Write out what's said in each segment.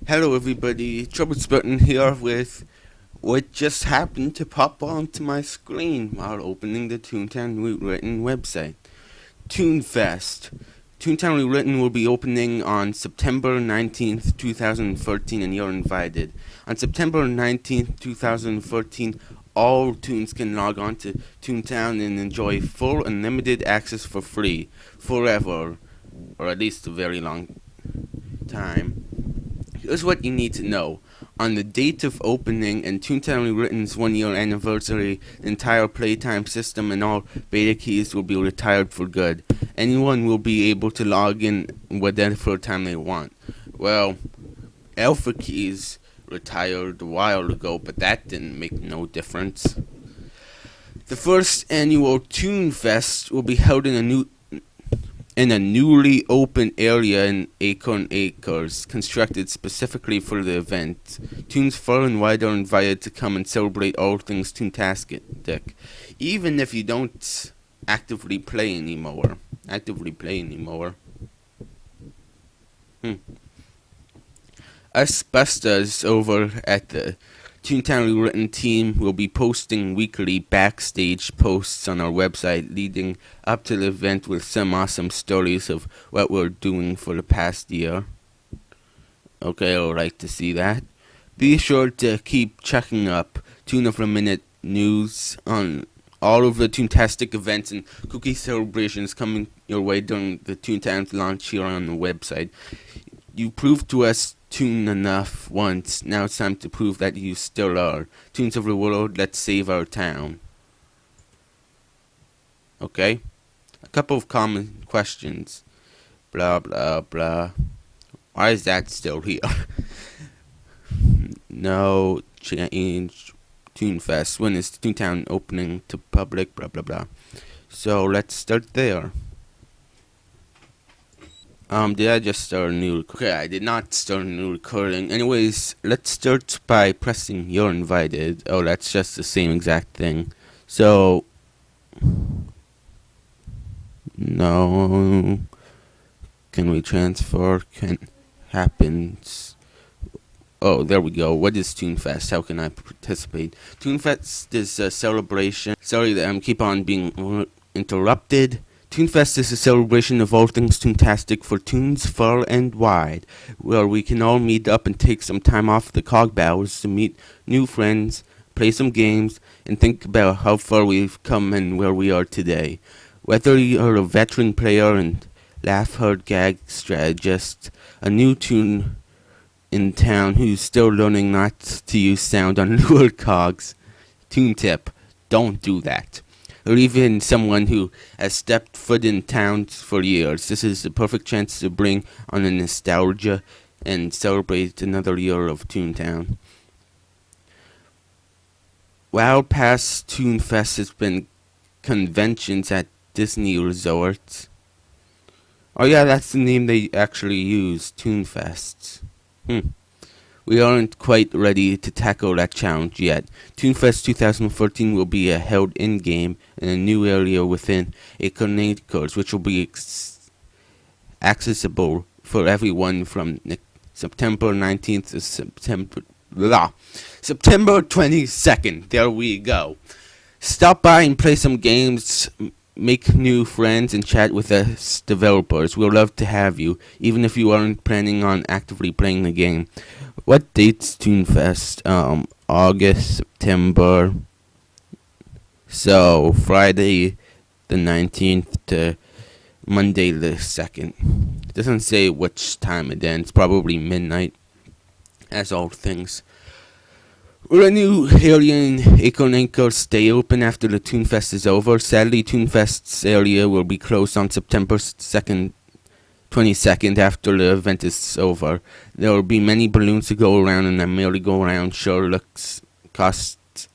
Hello everybody, Troublesputting here with what just happened to pop onto my screen while opening the Toontown Rewritten website. Toonfest. Toontown Rewritten will be opening on September 19th, 2013, and you're invited. On September 19th, 2013, all Toons can log on to Toontown and enjoy full unlimited access for free, forever, or at least a very long time. Here's what you need to know. On the date of opening and Toontown Rewritten's 1-year anniversary, the entire playtime system and all beta keys will be retired for good. Anyone will be able to log in whatever time they want. Well, alpha keys retired a while ago, but that didn't make no difference. The first annual Toonfest will be held in a newly opened area in Acorn Acres, constructed specifically for the event. Toons far and wide are invited to come and celebrate all things Toontastic, even if you don't actively play anymore. Us Bustas over at the Toontown Rewritten team will be posting weekly backstage posts on our website leading up to the event with some awesome stories of what we're doing for the past year. Okay, I'd like to see that. Be sure to keep checking up Toon of the Minute news on all of the Toontastic events and cookie celebrations coming your way during the Toontown's launch here on the website. You proved to us Toon enough once. Now it's time to prove that you still are. Toons of the world, let's save our town. Okay? A couple of common questions. Blah, blah, blah. Why is that still here? No change. Toonfest. When is Toontown opening to public? Blah, blah, blah. So let's start there. Did I just start a new recording? Okay, I did not start a new recording. Anyways, let's start by pressing you're invited. Oh, that's just the same exact thing. So, no. Can we transfer? Happens. Oh, there we go. What is Toonfest? How can I participate? Toonfest is a celebration. Sorry that I'm keep on being interrupted. Toonfest is a celebration of all things Toontastic for Toons far and wide, where we can all meet up and take some time off the cog boughs to meet new friends, play some games, and think about how far we've come and where we are today. Whether you're a veteran player and laugh hard gag strategist, a new Toon in town who's still learning not to use sound on lure cogs, Toon tip, don't do that. Or even someone who has stepped foot in town for years. This is the perfect chance to bring on a nostalgia and celebrate another year of Toontown. While past Toonfest has been conventions at Disney resorts. Oh yeah, that's the name they actually use, Toonfests. We aren't quite ready to tackle that challenge yet. Toonfest 2014 will be held in-game in a new area within Acorn Acres, which will be accessible for everyone from September 19th to September 22nd. There we go. Stop by and play some games, make new friends, and chat with us developers. We'll love to have you, even if you aren't planning on actively playing the game. What date's Toonfest? August, September. So, Friday the 19th to Monday the 2nd. It doesn't say which time it ends. Probably midnight, as all things. Will a new area in Acorn Acres stay open after the Toonfest is over? Sadly, Toonfest's area will be closed on September 22nd after the event is over. There will be many balloons to go around, and a merry-go-round sure costs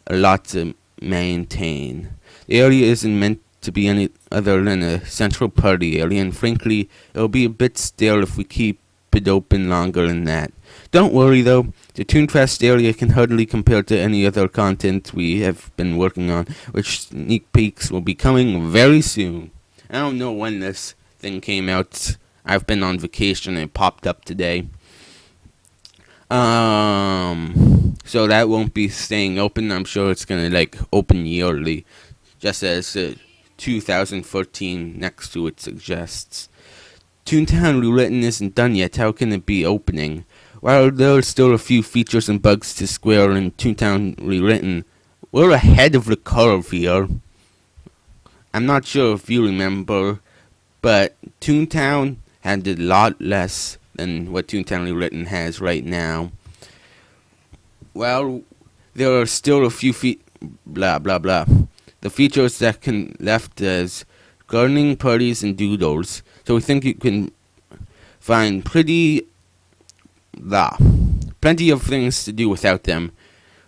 a lot to maintain. The area isn't meant to be any other than a central party area, and frankly, it'll be a bit stale if we keep it open longer than that. Don't worry though, the Toonfest area can hardly compare to any other content we have been working on, which sneak peeks will be coming very soon. I don't know when this thing came out. I've been on vacation and it popped up today. So that won't be staying open. I'm sure it's gonna like open yearly, just as 2014 next to it suggests. Toontown Rewritten isn't done yet. How can it be opening? While there are still a few features and bugs to square in Toontown Rewritten, we're ahead of the curve here. I'm not sure if you remember, but Toontown had a lot less than what Toontown Rewritten has right now. Well, there are still a few blah blah blah. The features that can left as gardening parties and doodles. So we think you can find plenty of things to do without them.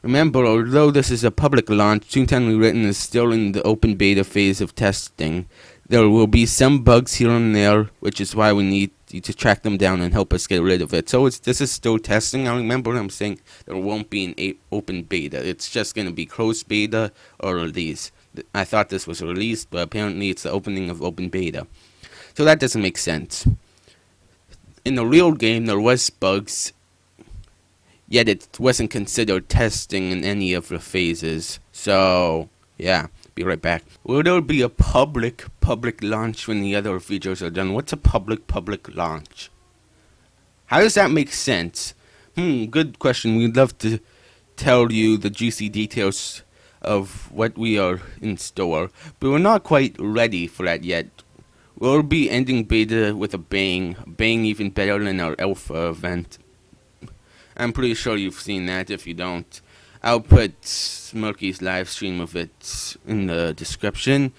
Remember, although this is a public launch, Toontown Rewritten is still in the open beta phase of testing. There will be some bugs here and there, which is why we need you to track them down and help us get rid of it. So this is still testing. I remember I'm saying there won't be an open beta. It's just going to be closed beta or release. I thought this was released, but apparently it's the opening of open beta. So that doesn't make sense. In the real game, there was bugs, yet it wasn't considered testing in any of the phases. So, yeah, be right back. Will there be a public launch when the other features are done? What's a public launch? How does that make sense? Good question. We'd love to tell you the juicy details of what we are in store, but we're not quite ready for that yet. We'll be ending beta with a bang even better than our alpha event. I'm pretty sure you've seen that. If you don't, I'll put Smurky's live stream of it in the description.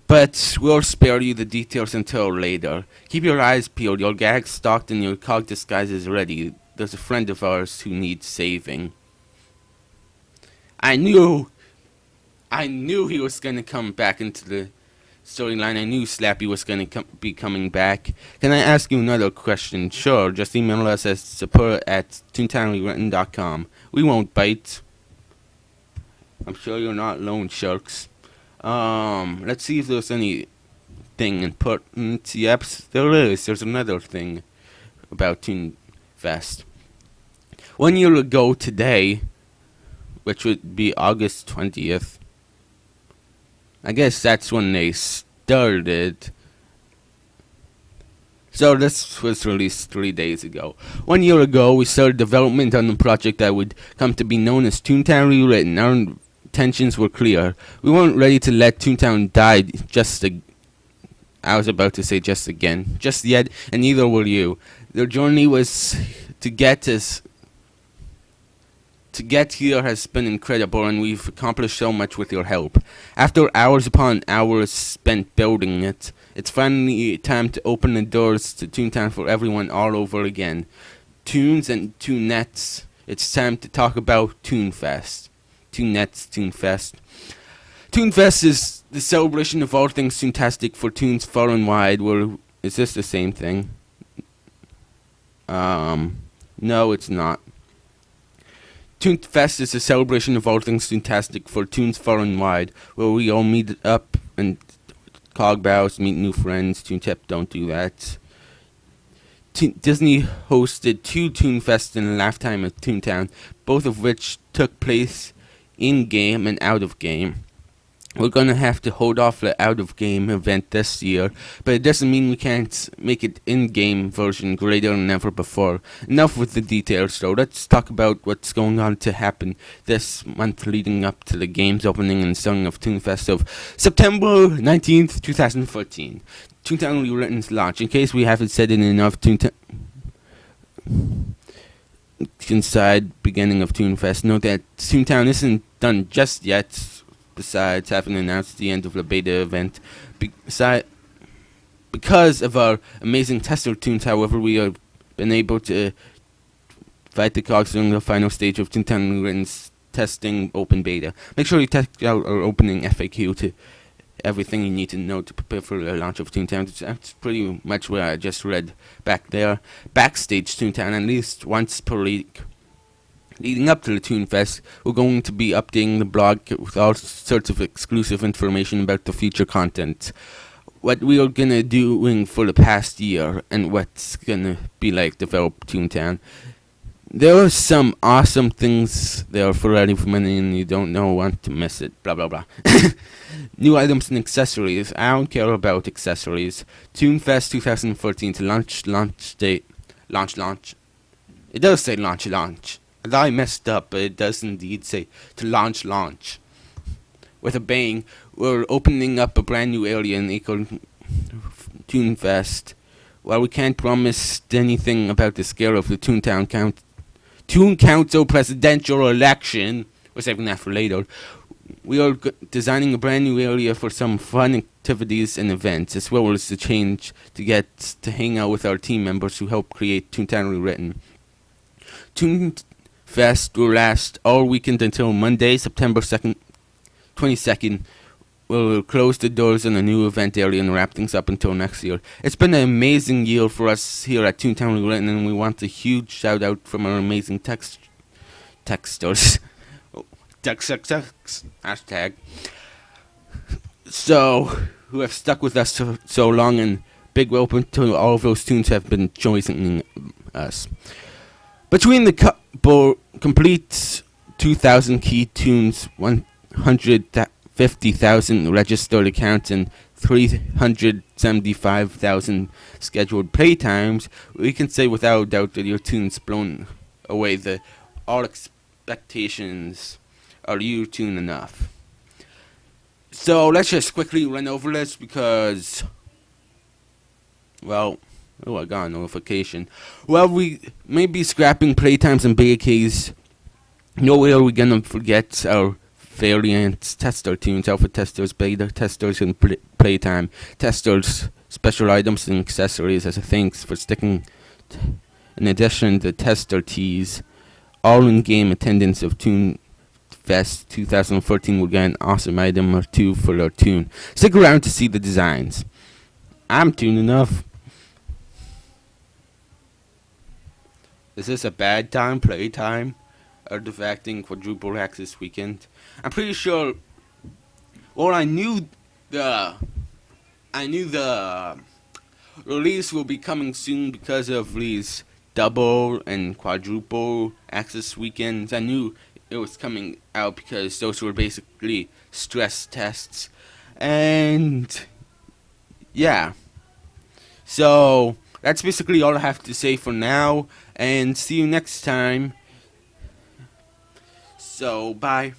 But we'll spare you the details until later. Keep your eyes peeled, your gag stocked, and your cog disguises ready. There's a friend of ours who needs saving. I knew he was gonna come back into the storyline. I knew Slappy was gonna be coming back. Can I ask you another question? Sure, just email us at support@toontownrewritten.com. We won't bite. I'm sure you're not loan sharks. Let's see if there's anything important. Yep, there is. There's another thing about Toonfest. 1 year ago today, which would be August 20th, I guess that's when they started. So this was released 3 days ago. 1 year ago, we started development on the project that would come to be known as Toontown Rewritten. Our intentions were clear. We weren't ready to let Toontown die I was about to say just yet, and neither were you. Their journey was to get here has been incredible, and we've accomplished so much with your help. After hours upon hours spent building it, it's finally time to open the doors to Toontown for everyone all over again. Toons and Toonettes, it's time to talk about Toonfest. Toonfest. Toonfest is the celebration of all things Toontastic for Toons far and wide. Is this the same thing? No, it's not. Toonfest is a celebration of all things Toontastic for Toons far and wide, where we all meet up and cog bows, meet new friends. Toontep don't do that. Disney hosted 2 Toonfests in a lifetime at Toontown, both of which took place in-game and out-of-game. We're going to have to hold off the out-of-game event this year, but it doesn't mean we can't make it in-game version greater than ever before. Enough with the details though, let's talk about what's going on to happen this month leading up to the game's opening and starting of Toonfest of September 19th, 2014. Toontown Rewritten's launch. In case we haven't said it enough, inside beginning of Toonfest, note that Toontown isn't done just yet. Besides having announced the end of the beta event, because of our amazing tester tunes, however, we have been able to fight the cogs during the final stage of Toontown Rewritten's testing open beta. Make sure you check out our opening FAQ to everything you need to know to prepare for the launch of Toontown. That's pretty much what I just read back there. Backstage Toontown, at least once per week. Leading up to the Toonfest, we're going to be updating the blog with all sorts of exclusive information about the future content. What we are going to doing for the past year and what's going to be like develop Toontown. There are some awesome things there for anyone and you don't know want to miss it. Blah blah blah. New items and accessories. I don't care about accessories. Toonfest 2014 to launch date. Launch. It does say launch. And I messed up, but it does indeed say to launch. With a bang, we're opening up a brand new area in Eco Toonfest. While we can't promise anything about the scale of the Toon Council presidential election, we're saving that for later. We are designing a brand new area for some fun activities and events, as well as the change to get to hang out with our team members who helped create Toontown Rewritten. Toonfest will last all weekend until Monday, September 22nd. We'll close the doors on a new event area and wrap things up until next year. It's been an amazing year for us here at Toontown Rewritten, and we want a huge shout out from our amazing texters. Text, hashtag. So, who have stuck with us so long, and big welcome to all of those tunes who have been joining us. Between the complete 2,000 key tunes, 150,000 registered accounts, and 375,000 scheduled playtimes, we can say without a doubt that your tune's blown away all expectations. Are you tuned enough? So let's just quickly run over this because, well, I got a notification. Well, we may be scrapping playtimes and beta keys. No way are we gonna forget our variant tester tunes, alpha testers, beta testers, and playtime testers, special items and accessories as a thanks for sticking. In addition, the tester teas, all in-game attendance of Toonfest 2014 will get an awesome item or two for their tune. Stick around to see the designs. I'm tuned enough. Is this a bad time, playtime? Artifacting quadruple hacks this weekend? I'm pretty sure. Well, I knew the release will be coming soon because of these double and quadruple access weekends. I knew it was coming out because those were basically stress tests. And yeah. So that's basically all I have to say for now. And see you next time. So bye.